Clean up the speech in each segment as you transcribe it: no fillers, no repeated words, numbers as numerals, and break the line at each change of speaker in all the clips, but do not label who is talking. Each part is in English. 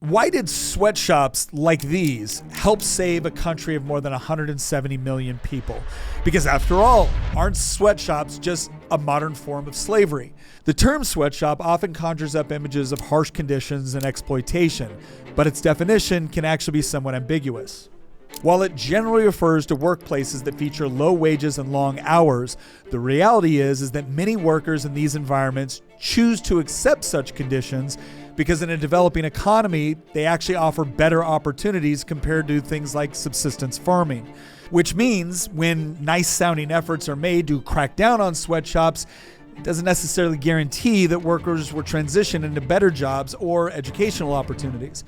why did sweatshops like these help save a country of more than 170 million people? Because after all, aren't sweatshops just a modern form of slavery? The term sweatshop often conjures up images of harsh conditions and exploitation, but its definition can actually be somewhat ambiguous. While it generally refers to workplaces that feature low wages and long hours, the reality is that many workers in these environments choose to accept such conditions because in a developing economy, they actually offer better opportunities compared to things like subsistence farming. Which means when nice-sounding efforts are made to crack down on sweatshops, it doesn't necessarily guarantee that workers will transition into better jobs or educational opportunities.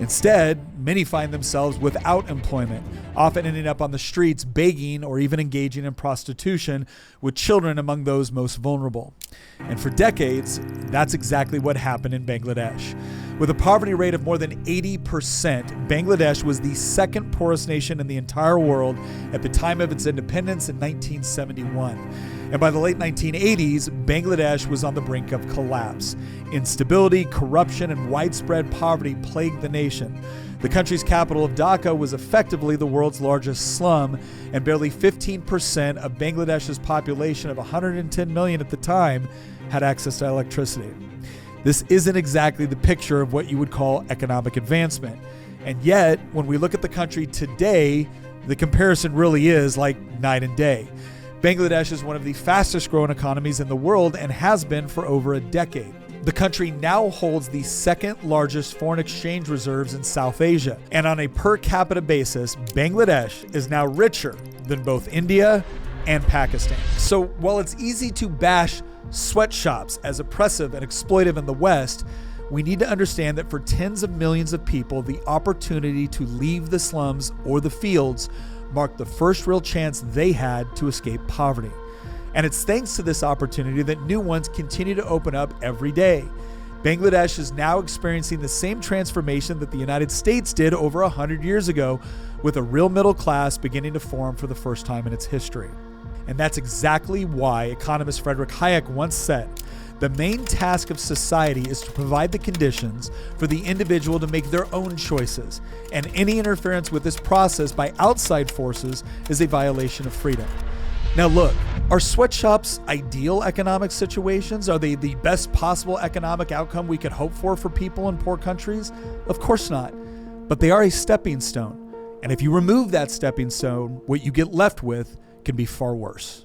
Instead, many find themselves without employment, often ending up on the streets begging or even engaging in prostitution, with children among those most vulnerable. And for decades, that's exactly what happened in Bangladesh. With a poverty rate of more than 80%, Bangladesh was the second poorest nation in the entire world at the time of its independence in 1971. And by the late 1980s, Bangladesh was on the brink of collapse. Instability, corruption, and widespread poverty plagued the nation. The country's capital of Dhaka was effectively the world's largest slum, and barely 15% of Bangladesh's population of 110 million at the time had access to electricity. This isn't exactly the picture of what you would call economic advancement. And yet, when we look at the country today, the comparison really is like night and day. Bangladesh is one of the fastest growing economies in the world and has been for over a decade. The country now holds the second largest foreign exchange reserves in South Asia. And on a per capita basis, Bangladesh is now richer than both India and Pakistan. So while it's easy to bash sweatshops as oppressive and exploitive in the West, we need to understand that for tens of millions of people, the opportunity to leave the slums or the fields marked the first real chance they had to escape poverty. And it's thanks to this opportunity that new ones continue to open up every day. Bangladesh is now experiencing the same transformation that the United States did over 100 years ago, with a real middle class beginning to form for the first time in its history. And that's exactly why economist Friedrich Hayek once said, "The main task of society is to provide the conditions for the individual to make their own choices, and any interference with this process by outside forces is a violation of freedom." Now look, are sweatshops ideal economic situations? Are they the best possible economic outcome we could hope for people in poor countries? Of course not. But they are a stepping stone. And if you remove that stepping stone, what you get left with can be far worse.